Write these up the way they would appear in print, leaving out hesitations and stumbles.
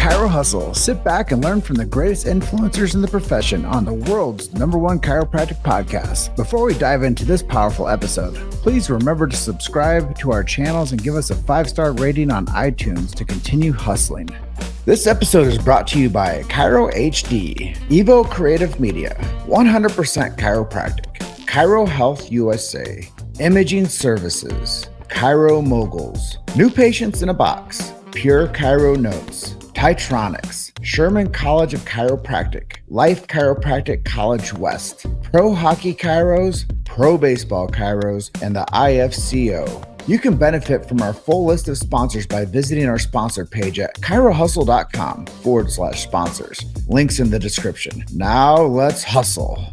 Chiro Hustle. Sit back and learn from the greatest influencers in the profession on the world's #1 chiropractic podcast. Before we dive into this powerful episode, please remember to subscribe to our channels and give us a 5-star rating on iTunes to continue hustling. This episode is brought to you by Chiro HD, Evo Creative Media, 100% Chiropractic, Chiro Health USA, Imaging Services, Chiro Moguls, New Patients in a Box, Pure Chiro Notes, Titronics, Sherman College of Chiropractic, Life Chiropractic College West, Pro Hockey Chiros, Pro Baseball Chiros, and the IFCO. You can benefit from our full list of sponsors by visiting our sponsor page at chirohustle.com/sponsors. Links in the description. Now let's hustle.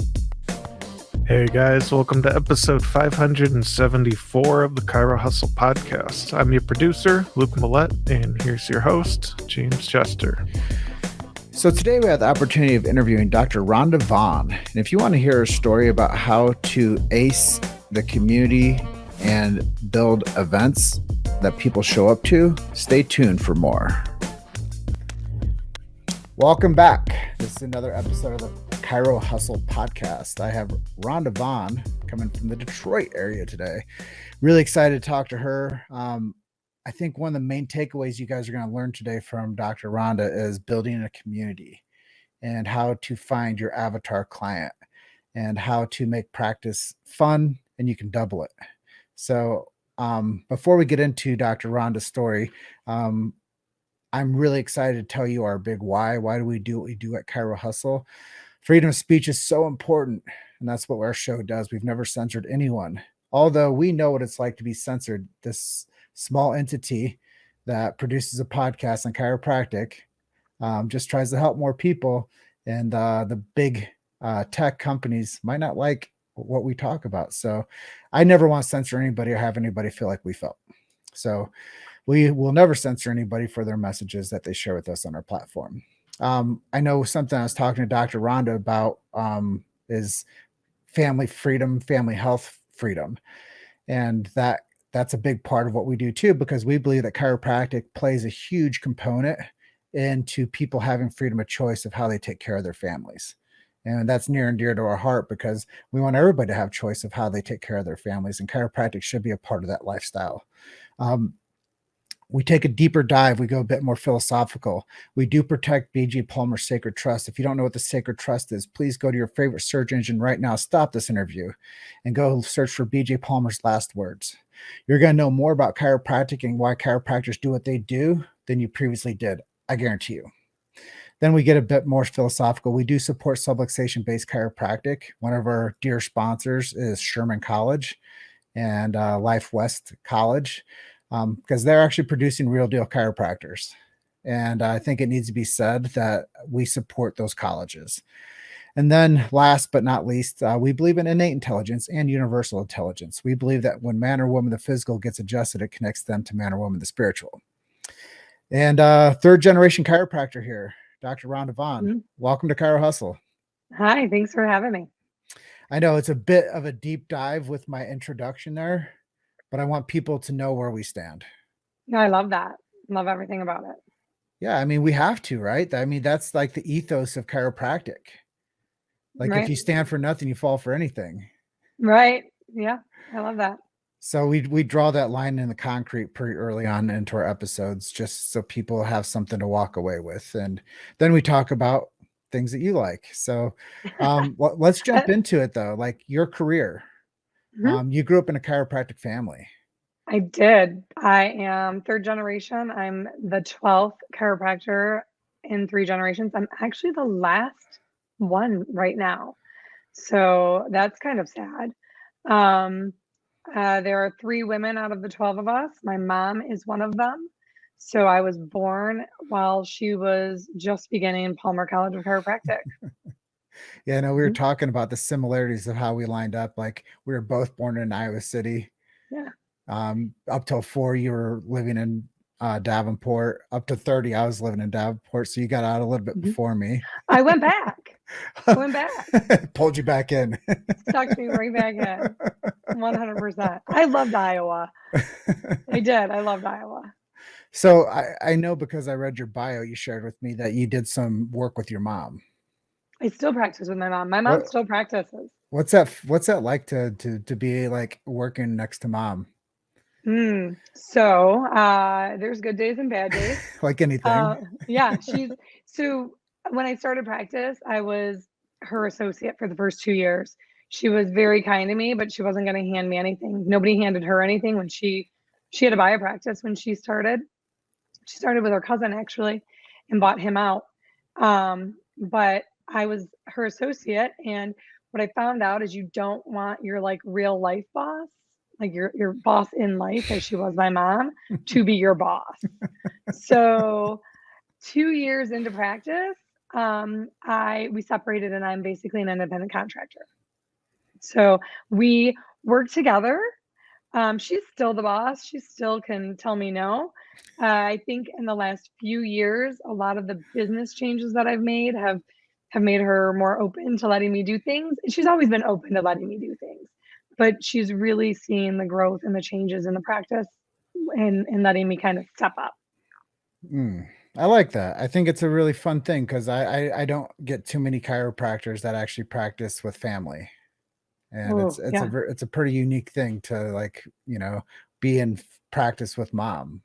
Hey guys, welcome to episode 574 of the Chiro Hustle podcast. I'm your producer, Luke Millette, and here's your host, James Chester. So today we have the opportunity of interviewing Dr. Ronda Vaughn. And if you want to hear her story about how to ace the community and build events that people show up to, stay tuned for more. Welcome back. This is another episode of the Chiro Hustle podcast. I have Ronda Vaughn coming from the Detroit area today. Really excited to talk to her. I think one of the main takeaways you guys are going to learn today from Dr. Ronda is building a community and how to find your avatar client and how to make practice fun and you can double it. So before we get into Dr. Ronda's story, I'm really excited to tell you our big why. Why do we do what we do at Chiro Hustle? Freedom of speech is so important, and that's what our show does. We've never censored anyone, although we know what it's like to be censored. This small entity that produces a podcast on chiropractic just tries to help more people, and the big tech companies might not like what we talk about. So I never want to censor anybody or have anybody feel like we felt. So we will never censor anybody for their messages that they share with us on our platform. I know something I was talking to Dr. Ronda about is family freedom, family health freedom. And that's a big part of what we do too, because we believe that chiropractic plays a huge component into people having freedom of choice of how they take care of their families. And that's near and dear to our heart because we want everybody to have choice of how they take care of their families, and chiropractic should be a part of that lifestyle. We take a deeper dive. We go a bit more philosophical. We do protect B.J. Palmer's Sacred Trust. If you don't know what the Sacred Trust is, please go to your favorite search engine right now. Stop this interview and go search for B.J. Palmer's last words. You're going to know more about chiropractic and why chiropractors do what they do than you previously did. I guarantee you. Then we get a bit more philosophical. We do support subluxation-based chiropractic. One of our dear sponsors is Sherman College and Life West College. Because they're actually producing real deal chiropractors. And I think it needs to be said that we support those colleges. And then last but not least, we believe in innate intelligence and universal intelligence. We believe that when man or woman, the physical gets adjusted, it connects them to man or woman, the spiritual. And third generation chiropractor here, Dr. Ronda Vaughn. Mm-hmm. Welcome to Chiro Hustle. Hi, thanks for having me. I know it's a bit of a deep dive with my introduction there, but I want people to know where we stand. I love that. Love everything about it. Yeah, I mean, we have to, right? I mean, that's like the ethos of chiropractic. Like right. If you stand for nothing, you fall for anything. Right. Yeah, I love that. So we draw that line in the concrete pretty early on into our episodes, just so people have something to walk away with. And then we talk about things that you like. So let's jump into it, though. Like your career. Mm-hmm. You grew up in a chiropractic family. I did. I am third generation. I'm the 12th chiropractor in 3 generations. I'm actually the last one right now. So that's kind of sad. There are 3 women out of the 12 of us. My mom is one of them. So I was born while she was just beginning Palmer College of Chiropractic. Yeah, no, we were talking about the similarities of how we lined up. Like we were both born in Iowa City. Yeah. Up till 4, you were living in Davenport. Up to 30, I was living in Davenport. So you got out a little bit before me. I went back. Pulled you back in. Stuck me right back in. 100%. I loved Iowa. I did. I loved Iowa. So I know because I read your bio, you shared with me that you did some work with your mom. I still practice with my mom. My mom What still practices. what's that like to be like working next to mom? So there's good days and bad days. Like anything. Yeah, so when I started practice, I was her associate for the first 2 years. She was very kind to me, but she wasn't going to hand me anything. Nobody handed her anything when she had to buy a practice when she started. She started with her cousin actually and bought him out. But I was her associate, and what I found out is you don't want your like real life boss, like your boss in life, as she was my mom, to be your boss. So 2 years into practice, I we separated, and I'm basically an independent contractor. So we work together. She's still the boss. She still can tell me no. I think in the last few years, a lot of the business changes that I've made have made her more open to letting me do things. She's always been open to letting me do things, but she's really seen the growth and the changes in the practice and letting me kind of step up. Mm, I like that. I think it's a really fun thing because I don't get too many chiropractors that actually practice with family, and Oh, yeah. it's a pretty unique thing to like be in practice with mom.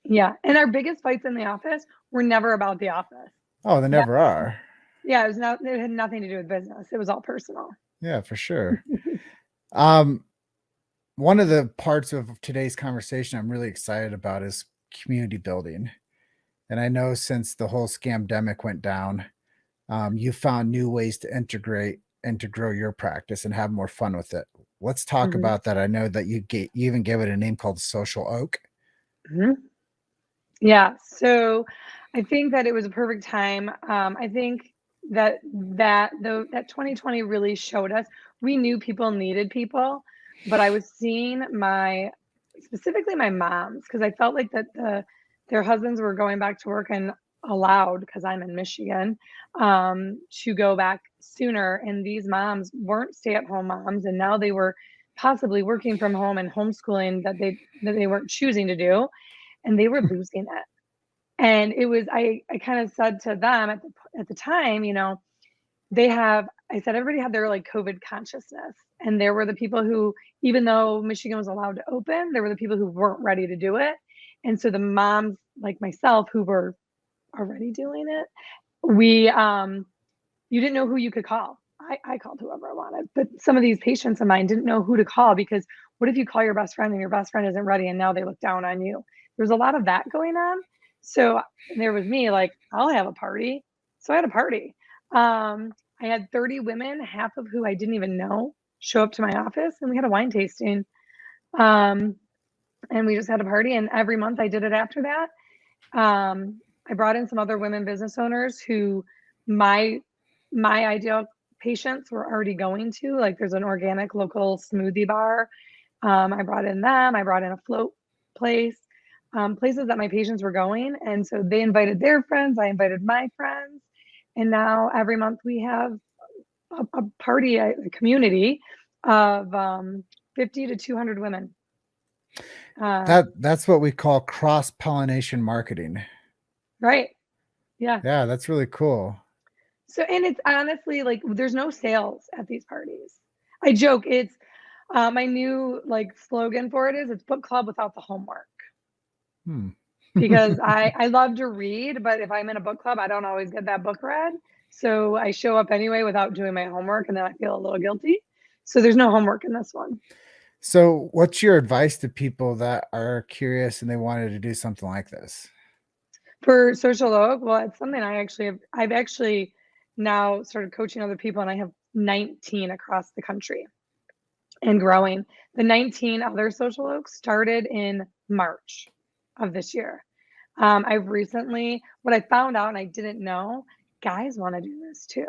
Yeah. And our biggest fights in the office were never about the office. Oh, they That never are. Yeah, it had nothing to do with business. It was all personal. Yeah, for sure. Um, one of the parts of today's conversation I'm really excited about is community building. And I know since the whole scamdemic went down, you found new ways to integrate and to grow your practice and have more fun with it. Let's talk Mhm. about that. I know that you even gave it a name called Social Oak. Mhm. Yeah, so I think that it was a perfect time. I think that 2020 really showed us we knew people needed people, but I was seeing specifically my moms because I felt like that their husbands were going back to work and allowed because I'm in Michigan to go back sooner, and these moms weren't stay-at-home moms, and now they were possibly working from home and homeschooling that they weren't choosing to do, and they were losing it. And it was I kind of said to them at the time, I said everybody had their like COVID consciousness. And there were the people who, even though Michigan was allowed to open, there were the people who weren't ready to do it. And so the moms like myself who were already doing it, we you didn't know who you could call. I called whoever I wanted, but some of these patients of mine didn't know who to call because what if you call your best friend and your best friend isn't ready and now they look down on you? There's a lot of that going on. So there was me like, I'll have a party. So I had a party. I had 30 women, half of who I didn't even know, show up to my office and we had a wine tasting. Um, and we just had a party. And every month I did it after that. I brought in some other women business owners who my my ideal patients were already going to. Like there's an organic local smoothie bar. I brought in them. I brought in a float place, places that my patients were going, and so they invited their friends. I invited my friends, and now every month we have a party, a community of 50 to 200 women. That's what we call cross-pollination marketing. Right? Yeah. Yeah, that's really cool. So, and it's honestly like there's no sales at these parties. I joke it's my new like slogan for it is it's book club without the homework Hmm. because I love to read, but if I'm in a book club, I don't always get that book read. So I show up anyway without doing my homework, and then I feel a little guilty. So there's no homework in this one. So, what's your advice to people that are curious and they wanted to do something like this? For social oak, well, it's something I've actually now started coaching other people, and I have 19 across the country and growing. The 19 other social oaks started in March of this year. I've recently, what I found out and I didn't know, guys want to do this too.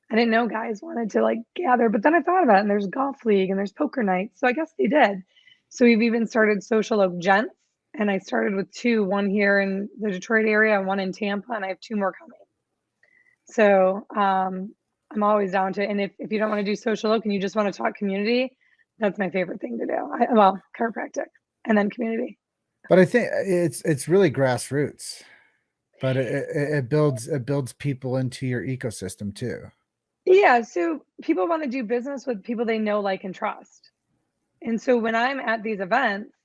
I didn't know guys wanted to like gather, but then I thought about it and there's golf league and there's poker nights. So I guess they did. So we've even started social oak gents. And I started with two, one here in the Detroit area and one in Tampa, and I have two more coming. So I'm always down to, and if you don't want to do social oak and you just want to talk community, that's my favorite thing to do. Well, chiropractic and then community. But I think it's really grassroots, but it builds people into your ecosystem too. Yeah, so people want to do business with people they know, like, and trust. And so when I'm at these events,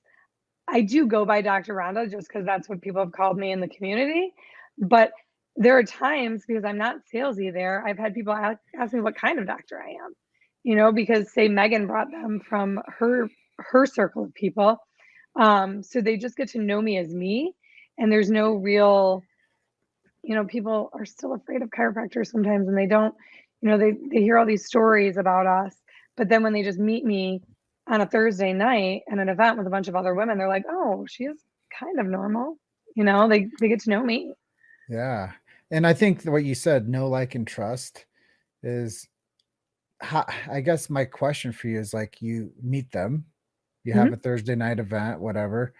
I do go by Dr. Rhonda just because that's what people have called me in the community. But there are times, because I'm not salesy there, I've had people ask me what kind of doctor I am, because say Megan brought them from her circle of people. So they just get to know me as me, and there's no real, people are still afraid of chiropractors sometimes, and they don't, they hear all these stories about us, but then when they just meet me on a Thursday night at an event with a bunch of other women, they're like, oh, she is kind of normal. They get to know me. Yeah. And I think what you said, know, like, and trust is how, I guess my question for you is like you meet them, you have a Mhm. Thursday night event, whatever,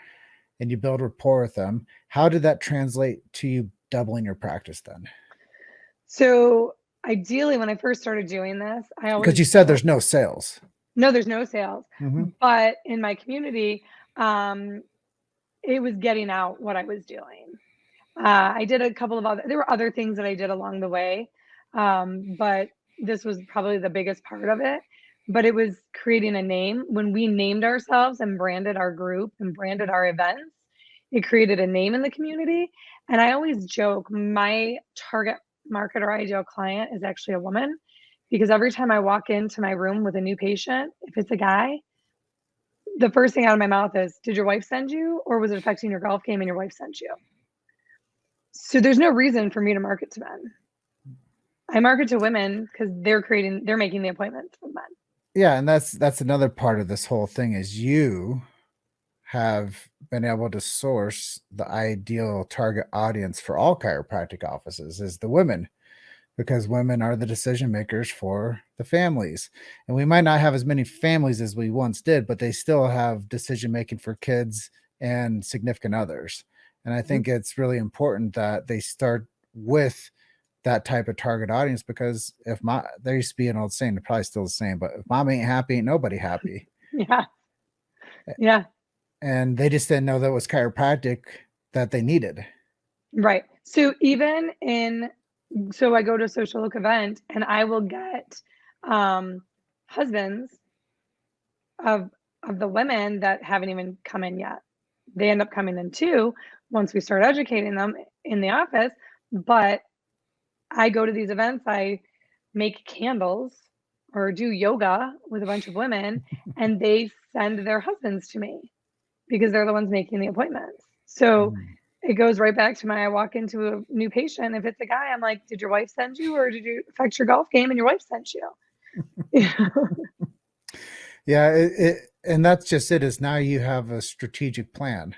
and you build rapport with them. How did that translate to you doubling your practice then? So ideally, when I first started doing this, I Because you always said joke. there's no sales. No, there's no sales, Hmm. but in my community, um, it was getting out what I was doing. I did a couple of there were other things that I did along the way, but this was probably the biggest part of it. But it was creating a name. When we named ourselves and branded our group and branded our events, it created a name in the community. And I always joke, my target market or ideal client is actually a woman, because every time I walk into my room with a new patient, if it's a guy, the first thing out of my mouth is, did your wife send you, or was it affecting your golf game and your wife sent you? So there's no reason for me to market to men. I market to women because they're making the appointments with men. Yeah, and that's another part of this whole thing is you have been able to source the ideal target audience for all chiropractic offices is the women, because women are the decision makers for the families. And we might not have as many families as we once did, but they still have decision making for kids and significant others. And I Mhm. think it's really important that they start with that type of target audience, because if there used to be an old saying, they're probably still the same, but if mom ain't happy, ain't nobody happy. Yeah. Yeah. And they just didn't know that was chiropractic that they needed. Right. So I go to a social look event and I will get um, husbands of the women that haven't even come in yet. They end up coming in too once we start educating them in the office. But I go to these events, I make candles or do yoga with a bunch of women, and they send their husbands to me because they're the ones making the appointments. So Mm. it goes right back to I walk into a new patient. If it's a guy, I'm like, did your wife send you, or did you affect your golf game and your wife sent you? Yeah, and that's just it. Is now you have a strategic plan,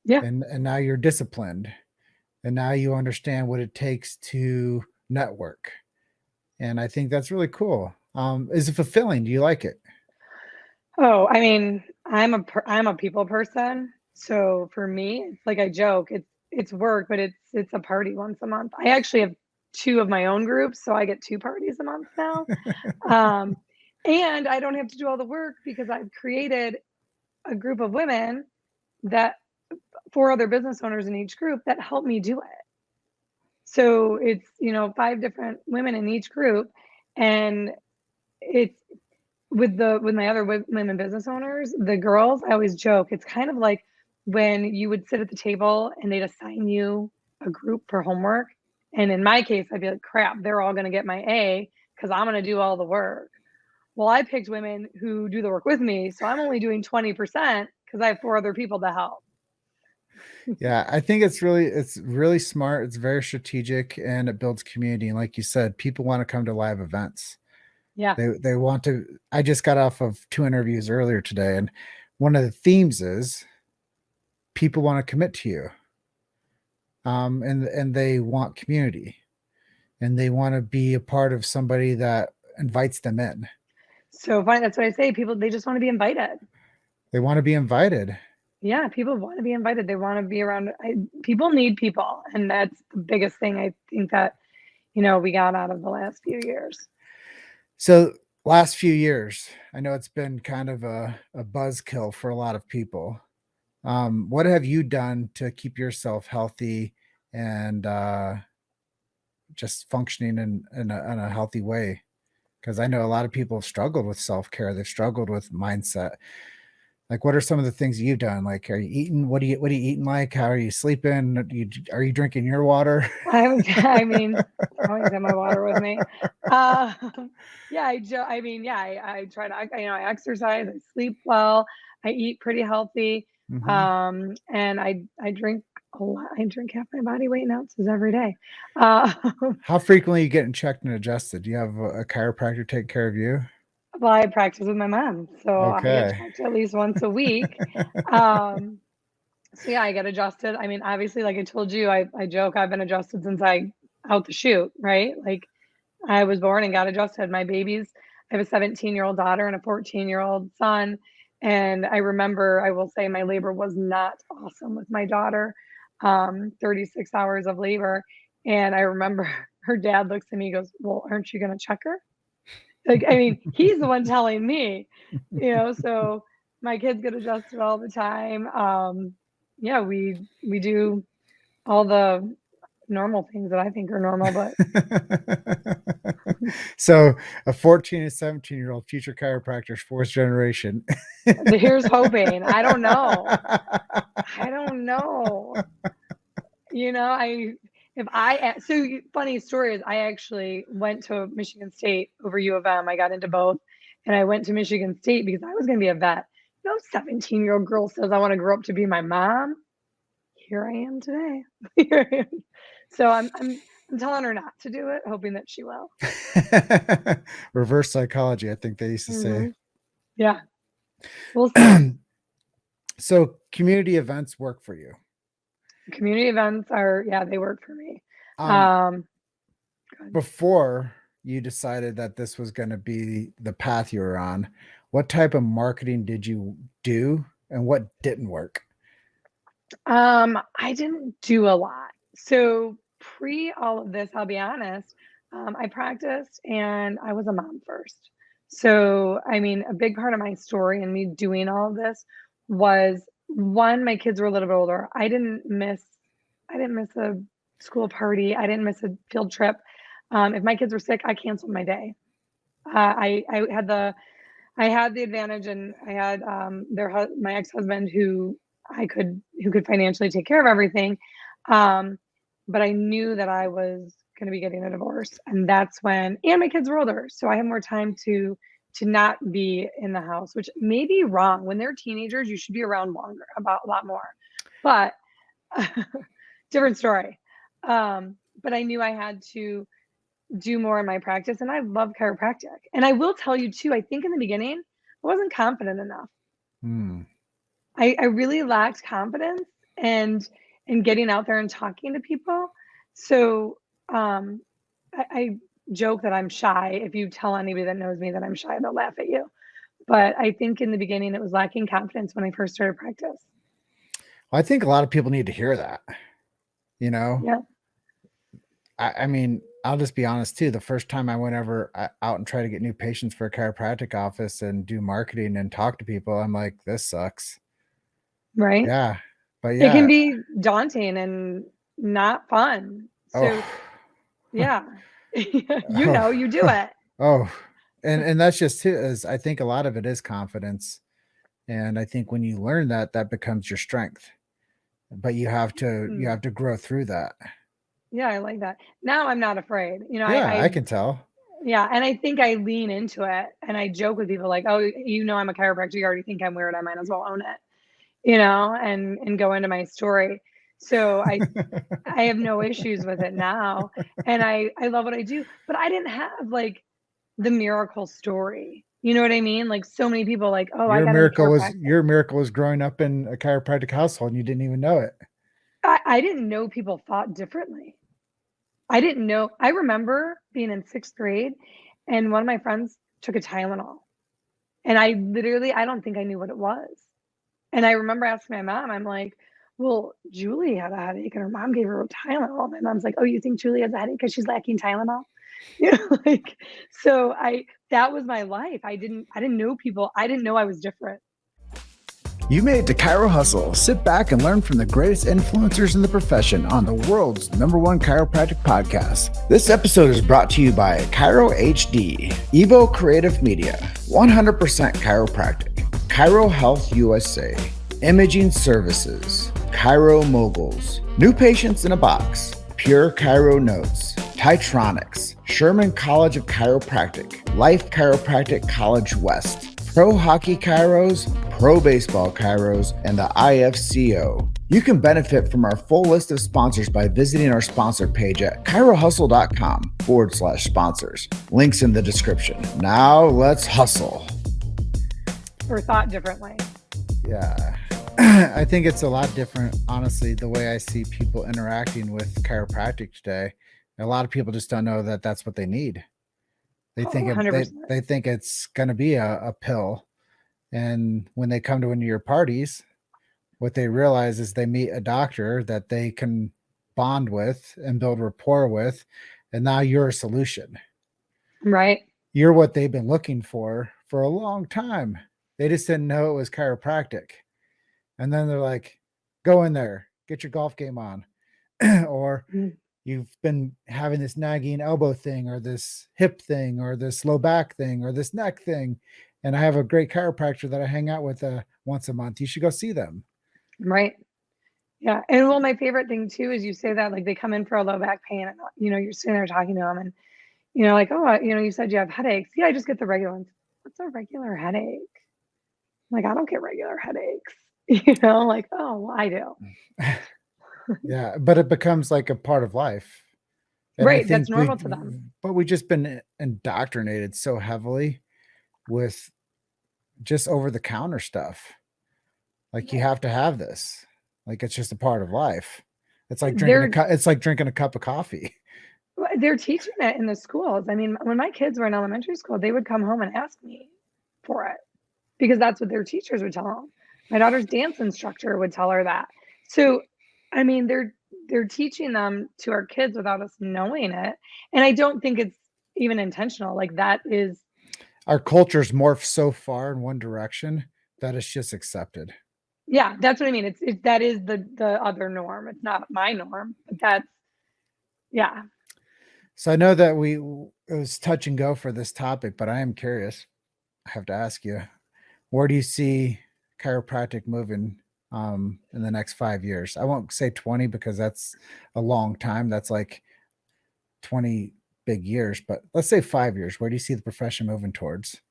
Yeah. and now you're disciplined, and now you understand what it takes to network. And I think that's really cool. Is it fulfilling? Do you like it? Oh, I mean, I'm a people person. So for me, it's like I joke, it's work, but it's a party once a month. I actually have two of my own groups, so I get two parties a month now. Um, and I don't have to do all the work because I've created a group of women that four other business owners in each group that help me do it. So it's, five different women in each group, and it's with my other women business owners, the girls, I always joke, it's kind of like when you would sit at the table and they'd assign you a group for homework. And in my case, I'd be like, crap, they're all going to get my A because I'm going to do all the work. Well, I picked women who do the work with me. So I'm only doing 20% because I have four other people to help. Yeah, I think it's really smart. It's very strategic, and it builds community. And like you said, people want to come to live events. Yeah. They want to. I just got off of 2 interviews earlier today, and one of the themes is people want to commit to you, and they want community, and they want to be a part of somebody that invites them in. So fine. That's what I say. People, they just want to be invited. They want to be invited. Yeah, people want to be invited. They want to be around. People need people, and that's the biggest thing I think that we got out of the last few years. So last few years, I know it's been kind of a buzzkill for a lot of people. What have you done to keep yourself healthy and just functioning in a healthy way? Because I know a lot of people have struggled with self-care. They've struggled with mindset. Like, what are some of the things you've done? Like, are you eating? What are you eating like? How are you sleeping? Are you drinking your water? I mean, I always have my water with me. Yeah, I try to, I exercise, I sleep well, I eat pretty healthy, Mhm. and I drink a lot. I drink half my body weight in ounces every day. Uh, How frequently are you getting checked and adjusted? Do you have a chiropractor take care of you? well, I practice with my mom, so I get Okay. checked at least once a week. Um, so yeah, I get adjusted. I mean, obviously, like I told you, I joke I've been adjusted since I out the chute, right? Like I was born and got adjusted. My babies, I have a 17-year-old daughter and a 14-year-old son. And I remember, I will say, my labor was not awesome with my daughter, 36 hours of labor. And I remember her dad looks at me, he goes, "Well, aren't you going to check her?" Like, I mean, he's the one telling me, so my kids get adjusted all the time. Yeah, we do all the normal things that I think are normal, but So a 14 and 17-year-old future chiropractors, fourth generation. here's hoping. I don't know. I don't know. I if I so funny story is I actually went to Michigan State over U of M. I got into both, and I went to Michigan State because I was going to be a vet. No 17-year-old girl says I want to grow up to be my mom. Here I am today. Here I am. So I'm telling her not to do it, hoping that she will. Reverse psychology, I think they used to say. Yeah, we'll see. So community events work for you. Community events they work for me. Um, Good. Before you decided that this was going to be the path you were on, what type of marketing did you do and what didn't work? I didn't do a lot. So pre all of this, I'll be honest, I practiced and I was a mom first. So, I mean, a big part of my story and me doing all of this was one, my kids were a little bit older. I didn't miss a school party. I didn't miss a field trip. If my kids were sick, I canceled my day. I had the advantage, and I had my ex-husband who could financially take care of everything. Um, but I knew that I was going to be getting a divorce, and and my kids were older, so I had more time to not be in the house, which may be wrong. When they're teenagers, you should be around longer, about a lot more. But different story. But I knew I had to do more in my practice, and I love chiropractic. And I will tell you too, I think in the beginning, I wasn't confident enough. Hmm. I really lacked confidence and in getting out there and talking to people. So I joke that I'm shy. If you tell anybody that knows me that I'm shy, they'll laugh at you. But I think in the beginning it was lacking confidence when I first started practice. I think a lot of people need to hear that. You know, Yeah. I mean, I'll just be honest too. The first time I went out and try to get new patients for a chiropractic office and do marketing and talk to people, I'm like, this sucks. Right. Yeah. But It can yeah. be daunting and not fun. So Oh, yeah, oh, you do it. oh. And that's just too, is I think a lot of it is confidence. And I think when you learn that, that becomes your strength. But you have to grow through that. Yeah, I like that. Now I'm not afraid. Yeah, I can tell. Yeah, and I think I lean into it and I joke with people like, "Oh, I'm a chiropractor. You already think I'm weird. I might as well own it." And go into my story. So I have no issues with it now, and I love what I do. But I didn't have like the miracle story. You know what I mean? Like so many people like, "Oh, I got into chiropractic." Your miracle was growing up in a chiropractic household and you didn't even know it. I didn't know people thought differently. I didn't know. I remember being in 6th grade and one of my friends took a Tylenol. And I don't think I knew what it was. And I remember asking my mom, I'm like, well, Julie had a headache and her mom gave her a Tylenol. My mom's like, oh, you think Julie has a headache because she's lacking Tylenol? Like, that was my life. I didn't know people. I didn't know I was different. You made it to Chiro Hustle. Sit back and learn from the greatest influencers in the profession on the world's #1 chiropractic podcast. This episode is brought to you by Chiro HD, Evo Creative Media, 100% Chiropractic, Chiro Health USA, Imaging Services, Chiro Moguls, New Patients in a Box, Pure Chiro Notes, Titronics, Sherman College of Chiropractic, Life Chiropractic College West, Pro Hockey Chiros, Pro Baseball Chiros, and the IFCO. You can benefit from our full list of sponsors by visiting our sponsor page at chirohustle.com/sponsors. Links in the description. Now let's hustle. Or thought differently. Yeah. I think it's a lot different, honestly, the way I see people interacting with chiropractic today. A lot of people just don't know that that's what they need. They think they think it's going to be a pill. And when they come to one of your parties, what they realize is they meet a doctor that they can bond with and build rapport with. And now you're a solution. Right. You're what they've been looking for a long time. They just didn't know it was chiropractic. And then they're like, go in there, get your golf game on. Or you've been having this nagging elbow thing or this hip thing or this low back thing or this neck thing. And I have a great chiropractor that I hang out with once a month. You should go see them. Right. Yeah. And well, my favorite thing too is you say that like they come in for a low back pain and you're sitting there talking to them and like, oh, you said you have headaches. Yeah, I just get the regular ones. What's a regular headache? Like, I don't get regular headaches. Like, oh, well, I do. Yeah, but it becomes like a part of life. And right, that's normal to them. But we've just been indoctrinated so heavily with just over-the-counter stuff. Like you have to have this. Like it's just a part of life. It's like drinking a cup of coffee. They're teaching it in the schools. I mean, when my kids were in elementary school, they would come home and ask me for it because that's what their teachers would tell them. My daughter's dance instructor would tell her that. So, I mean, they're teaching them to our kids without us knowing it. And I don't think it's even intentional. Like that is. Our culture's morphed so far in one direction that it's just accepted. Yeah, that's what I mean. That is the other norm. It's not my norm, but that's, yeah. So I know that it was touch and go for this topic, but I am curious. I have to ask you, where do you see chiropractic moving in the next 5 years? I won't say 20 because that's a long time. That's like 20 big years, but let's say 5 years. Where do you see the profession moving towards?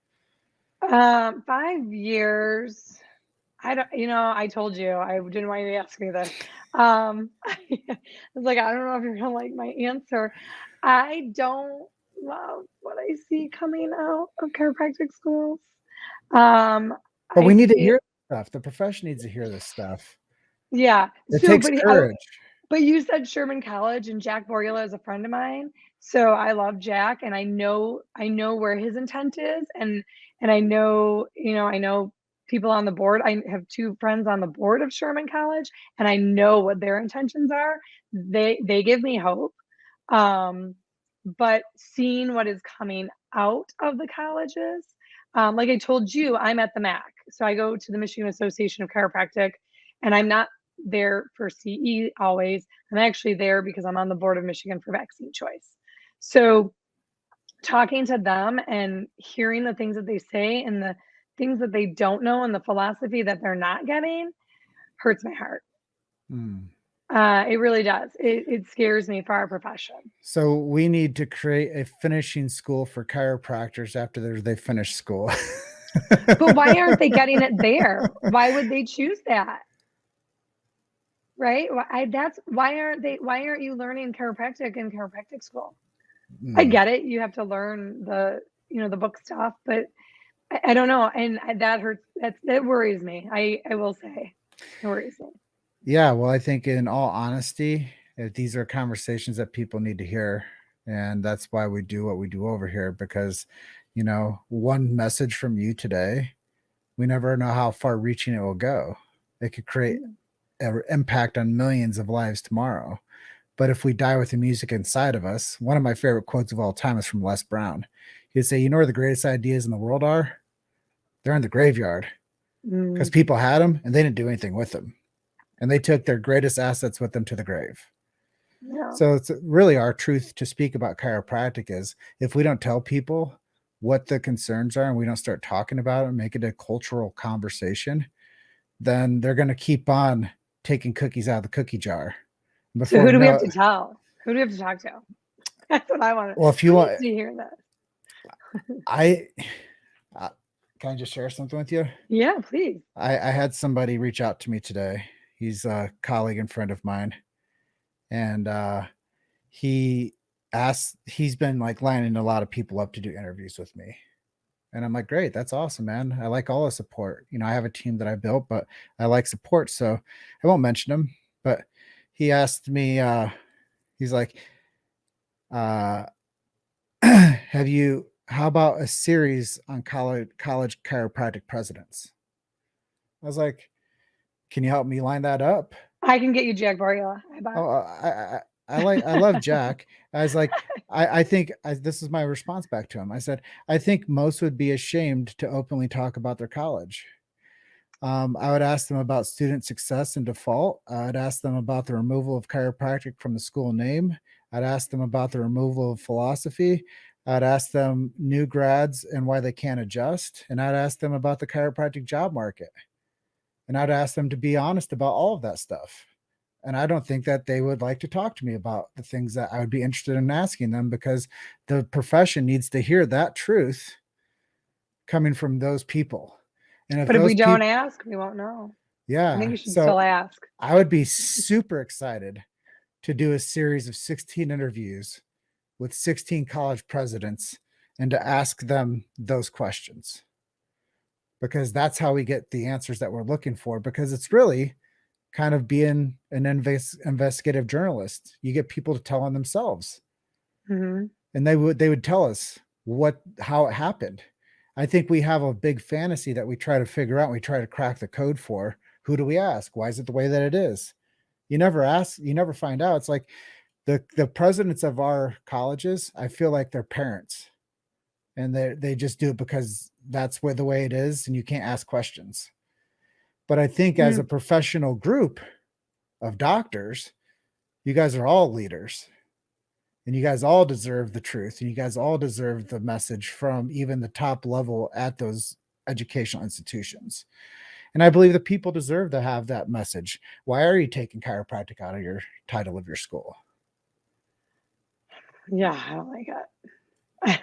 5 years. I don't, I told you, I didn't want you to ask me this. I was like, I don't know if you're gonna like my answer. I don't love what I see coming out of chiropractic schools. But we need to hear stuff. The profession needs to hear this stuff. Yeah. It takes courage. But you said Sherman College and Jack Borgula is a friend of mine. So I love Jack and I know where his intent is. And I know, I know people on the board. I have 2 friends on the board of Sherman College and I know what their intentions are. They give me hope. But seeing what is coming out of the colleges, like I told you, I'm at the MAC. So I go to the Michigan Association of Chiropractic and I'm not there for CE always. I'm actually there because I'm on the board of Michigan for vaccine choice. So talking to them and hearing the things that they say and the things that they don't know and the philosophy that they're not getting hurts my heart. It really does. It scares me for our profession. So we need to create a finishing school for chiropractors after they finish school. But why aren't they getting it there? Why would they choose that? Right? Why aren't you learning chiropractic in chiropractic school? I get it. You have to learn the book stuff, but I don't know. And that hurts. That worries me. I will say it worries me. Yeah. Well, I think in all honesty, these are conversations that people need to hear. And that's why we do what we do over here, because, one message from you today, we never know how far reaching it will go. It could create an impact on millions of lives tomorrow. But if we die with the music inside of us, one of my favorite quotes of all time is from Les Brown. He'd say, where the greatest ideas in the world are? They're in the graveyard. because people had them and they didn't do anything with them. And they took their greatest assets with them to the grave. Yeah. So it's really our truth to speak about chiropractic is if we don't tell people what the concerns are and we don't start talking about it and make it a cultural conversation, then they're going to keep on taking cookies out of the cookie jar. So who do we have to tell? Who do we have to talk to? That's what I want to. Well, if you want to hear that, can I just share something with you? Yeah, please. I had somebody reach out to me today. He's a colleague and friend of mine, and he's been like lining a lot of people up to do interviews with me. And I'm like, great, that's awesome, man. I like all the support. You know, I have a team that I built, but I like support. So I won't mention him, but he asked me, he's like, how about a series on college chiropractic presidents? I was like, can you help me line that up? I can get you Jack Boriola. I love Jack. I was like, I think this is my response back to him. I said, I think most would be ashamed to openly talk about their college. I would ask them about student success and default. I'd ask them about the removal of chiropractic from the school name. I'd ask them about the removal of philosophy. I'd ask them new grads and why they can't adjust. And I'd ask them about the chiropractic job market. And I'd ask them to be honest about all of that stuff. And I don't think that they would like to talk to me about the things that I would be interested in asking them, because the profession needs to hear that truth coming from those people. And if we don't ask, we won't know. Yeah. I think you should still ask. I would be super excited to do a series of 16 interviews with 16 college presidents and to ask them those questions, because that's how we get the answers that we're looking for, because it's really kind of being an investigative journalist. You get people to tell on themselves, and they would tell us how it happened. I think we have a big fantasy that we try to figure out. We try to crack the code for. Who do we ask? Why is it the way that it is? You never ask, you never find out. It's like the presidents of our colleges, I feel like they're parents, and they just do it because that's the way it is, and you can't ask questions. But I think as a professional group of doctors, you guys are all leaders, and you guys all deserve the truth, and you guys all deserve the message from even the top level at those educational institutions. And I believe the people deserve to have that message. Why are you taking chiropractic out of your title of your school? Yeah, I don't like it.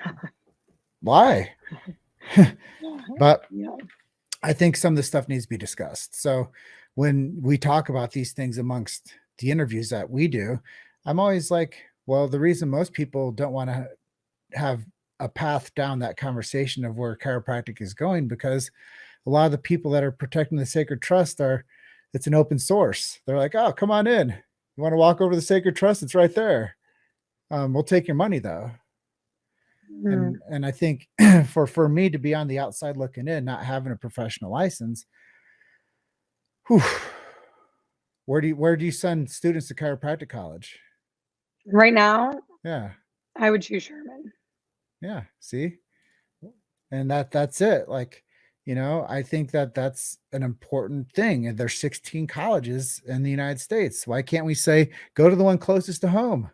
Why? But I think some of the stuff needs to be discussed. So when we talk about these things amongst the interviews that we do, I'm always like, well, the reason most people don't want to have a path down that conversation of where chiropractic is going, because a lot of the people that are protecting the sacred trust it's an open source. They're like, oh, come on in. You want to walk over to the sacred trust? It's right there. We'll take your money though. And I think for me to be on the outside looking in, not having a professional license, where do you send students to chiropractic college? Right now? Yeah. I would choose Sherman. Yeah. See? And that's it. Like, I think that's an important thing. And there's 16 colleges in the United States. Why can't we say, go to the one closest to home?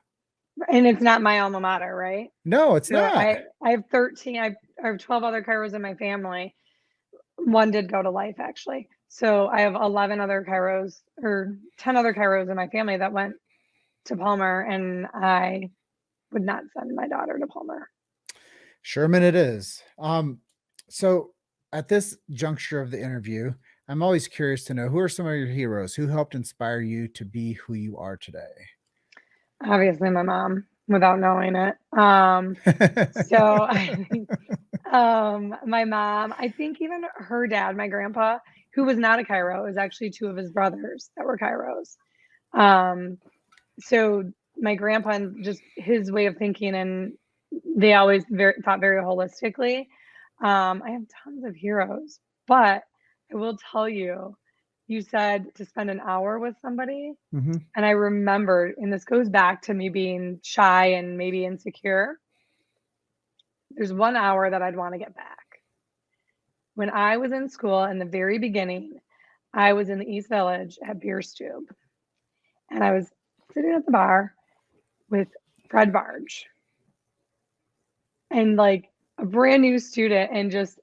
And it's not my alma mater, right? No, it's not. I have 13. I have 12 other chiros in my family. One did go to life, actually. So I have 11 other chiros, or 10 other chiros in my family that went to Palmer, and I would not send my daughter to Palmer. Sherman it is. So at this juncture of the interview, I'm always curious to know, who are some of your heroes? Who helped inspire you to be who you are today? Obviously my mom, without knowing it. So I think my mom, I think even her dad, my grandpa, who was not a chiro, it was actually two of his brothers that were chiros. So my grandpa, and just his way of thinking, and they always thought very holistically. I have tons of heroes, but I will tell you, you said to spend an hour with somebody. And I remembered, and this goes back to me being shy and maybe insecure. There's 1 hour that I'd want to get back. when I was in school in the very beginning, I was in the East Village at Beer Stube, and I was sitting at the bar with Fred Barge and like a brand new student, and just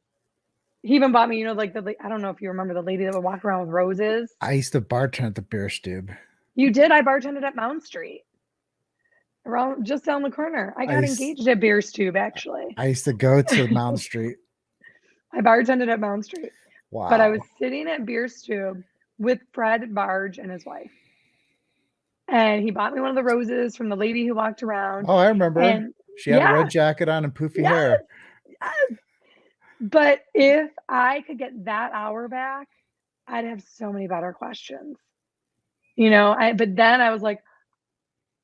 he even bought me, you know, like I don't know if you remember the lady that would walk around with roses. I used to bartend at the Beer Stube. You did? I bartended at Mount Street, around just down the corner. I got engaged at Beer Stube, actually. I used to go to Mount Street. I bartended at Mount Street. Wow. But I was sitting at Beer Stube with Fred Barge and his wife. And he bought me one of the roses from the lady who walked around. Oh, I remember. And she had a red jacket on and poofy hair. Yes. But if I could get that hour back, I'd have so many better questions. You know, but then I was like,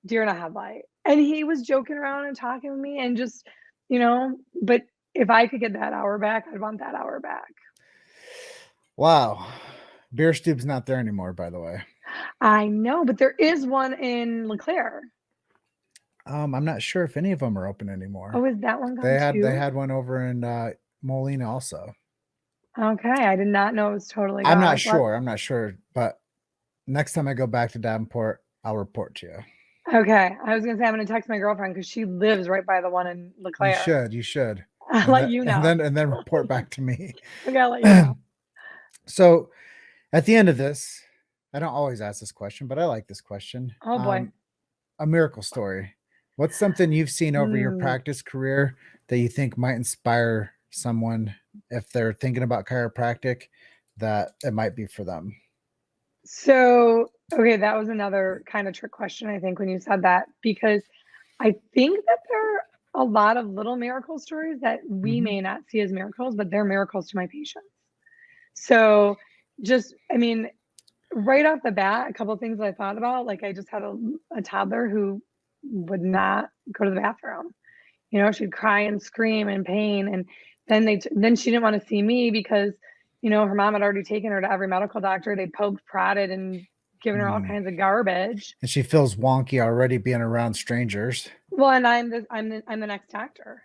deer in a headlight. And he was joking around and talking with me and just, you know, but if I could get that hour back, I'd want that hour back. Wow. Beer Stube's not there anymore, by the way. I know, but there is one in LeClaire. I'm not sure if any of them are open anymore. Oh, is that one gone too? They had one over in Molina also. Okay, I did not know it was totally gone. I'm not sure, but next time I go back to Davenport, I'll report to you. Okay, I was gonna say I'm gonna text my girlfriend because she lives right by the one in LeClaire. You should. I'll let you know. And then report back to me. Okay, I'll let you know. So at the end of this, I don't always ask this question, but I like this question. Oh boy. A miracle story. What's something you've seen over your practice career that you think might inspire someone if they're thinking about chiropractic, that it might be for them? So, okay, that was another kind of trick question, I think, when you said that, because I think that there are a lot of little miracle stories that we may not see as miracles, but they're miracles to my patients. So just, I mean, right off the bat, a couple of things I thought about, like I just had a toddler who would not go to the bathroom. You know, she'd cry and scream in pain. And then she didn't want to see me because, you know, her mom had already taken her to every medical doctor. They poked, prodded, and given her all kinds of garbage. And she feels wonky already being around strangers. Well, and I'm the next doctor.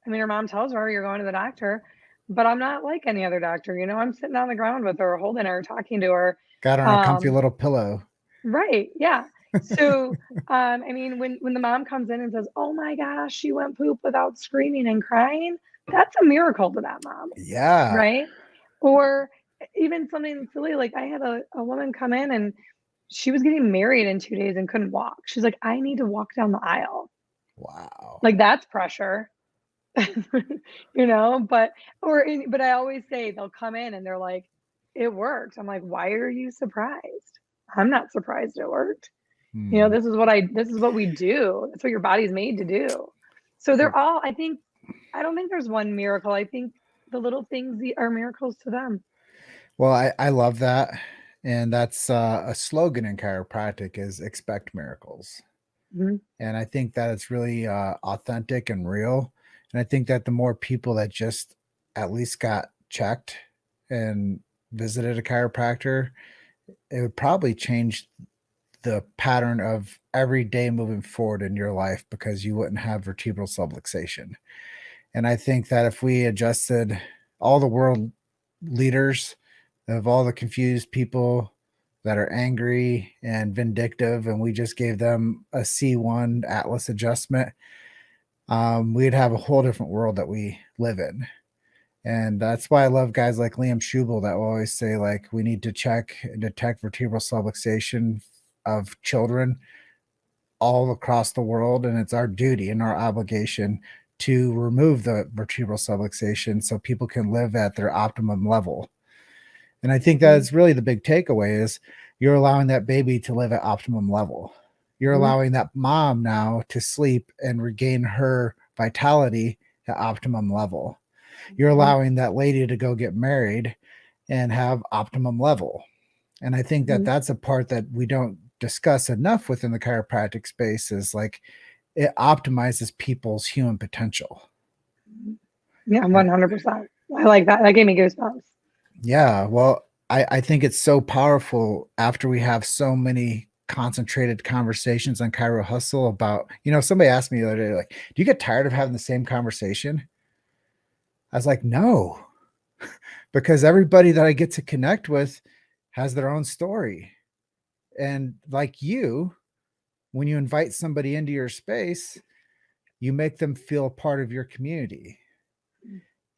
I mean, her mom tells her you're going to the doctor, but I'm not like any other doctor. You know, I'm sitting on the ground with her, holding her, talking to her. Got her on a comfy little pillow. Right. Yeah. So, I mean, when the mom comes in and says, "Oh my gosh, she went poop without screaming and crying," that's a miracle to that mom. Yeah. Right. Or even something silly, like I had a woman come in and she was getting married in 2 days and couldn't walk. She's like, "I need to walk down the aisle." Wow. Like that's pressure. You know, but I always say they'll come in and they're like, "It worked." I'm like, "Why are you surprised?" I'm not surprised it worked. You know, this is what we do. That's what your body's made to do. So they're all, I don't think there's one miracle. I think the little things are miracles to them. Well, I love that. And that's a slogan in chiropractic is expect miracles. And I think that it's really authentic and real. And I think that the more people that just at least got checked and visited a chiropractor, it would probably change the pattern of every day moving forward in your life, because you wouldn't have vertebral subluxation. And I think that if we adjusted all the world leaders of all the confused people that are angry and vindictive, and we just gave them a C1 Atlas adjustment, we'd have a whole different world that we live in. And that's why I love guys like Liam Schubel that will always say, like, we need to check and detect vertebral subluxation of children all across the world. And it's our duty and our obligation to remove the vertebral subluxation so people can live at their optimum level. And I think that's really the big takeaway is you're allowing that baby to live at optimum level. You're allowing that mom now to sleep and regain her vitality at optimum level. You're allowing that lady to go get married and have optimum level. And I think that that's a part that we don't discuss enough within the chiropractic space, is like it optimizes people's human potential. Yeah, 100%. I like that. That gave me goosebumps. Yeah. Well, I think it's so powerful after we have so many concentrated conversations on Chiro Hustle about, you know, somebody asked me the other day, like, do you get tired of having the same conversation? I was like, no, because everybody that I get to connect with has their own story. And like you, when you invite somebody into your space, you make them feel a part of your community.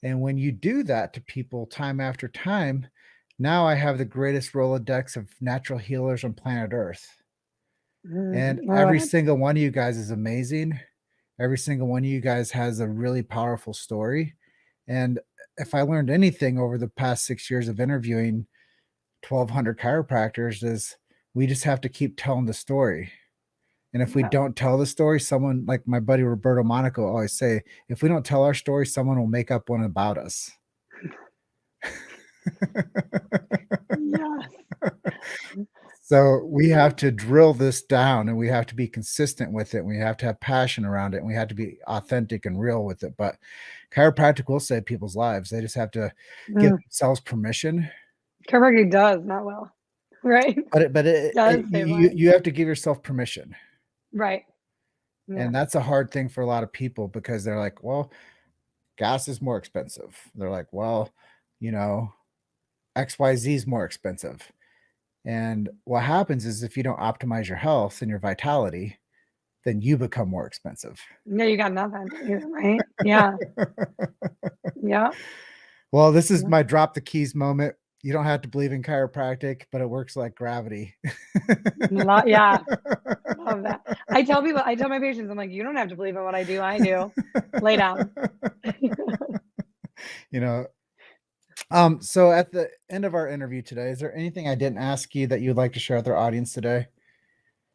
And when you do that to people time after time, now I have the greatest Rolodex of natural healers on planet Earth. And every single one of you guys is amazing. Every single one of you guys has a really powerful story. And if I learned anything over the past 6 years of interviewing 1,200 chiropractors, is we just have to keep telling the story. And if we don't tell the story, someone like my buddy Roberto Monaco always say, if we don't tell our story, someone will make up one about us. Yes. So we have to drill this down, and we have to be consistent with it. We have to have passion around it, and we have to be authentic and real with it. But chiropractic will save people's lives. They just have to give themselves permission. Chiropractic does not well, right? You have to give yourself permission. Right. Yeah. And that's a hard thing for a lot of people, because they're like, well, gas is more expensive. They're like, well, XYZ is more expensive. And what happens is, if you don't optimize your health and your vitality, then you become more expensive. Yeah, you got nothing, right? Yeah. Yeah. Well, this is my drop the keys moment. You don't have to believe in chiropractic, but it works like gravity. Yeah. Love that. I tell my patients, I'm like, you don't have to believe in what I do. I do. Lay down. So at the end of our interview today, is there anything I didn't ask you that you'd like to share with our audience today?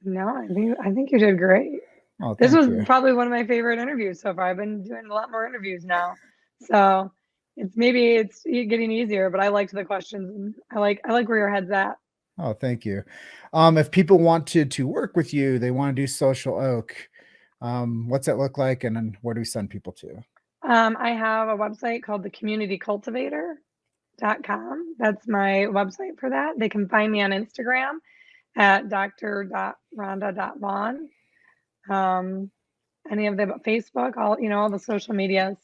No, I think you did great. Oh, this was probably one of my favorite interviews so far. I've been doing a lot more interviews now, so it's getting easier. But I liked the questions, and I like where your head's at. Oh, thank you. If people wanted to work with you, they want to do Social Oak, what's that look like, and then where do we send people to? I have a website called thecommunitycultivator.com. That's my website for that. They can find me on Instagram at dr.ronda.vaughn. Any of the Facebook, all the social medias.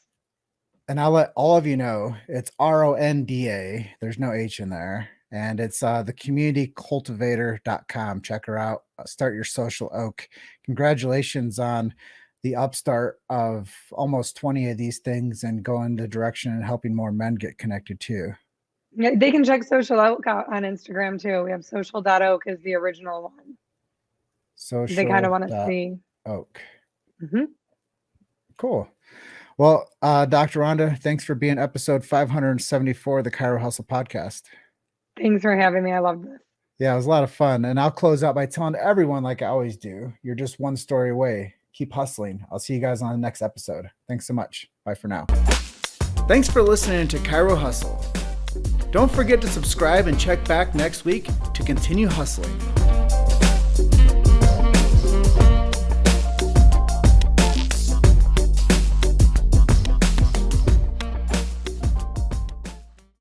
And I'll let all of you know, it's RONDA. There's no H in there. And it's thecommunitycultivator.com. Check her out. Start your Social Oak. Congratulations on the upstart of almost 20 of these things, and go in the direction and helping more men get connected too. Yeah, they can check Social Oak out on Instagram too. We have social.oak is the original one. Social. They kind of want to see. Oak. Mm-hmm. Cool. Well, Dr. Ronda, thanks for being episode 574 of the Chiro Hustle podcast. Thanks for having me. I love this. Yeah, it was a lot of fun. And I'll close out by telling everyone, like I always do, you're just one story away. Keep hustling. I'll see you guys on the next episode. Thanks so much. Bye for now. Thanks for listening to Chiro Hustle. Don't forget to subscribe and check back next week to continue hustling.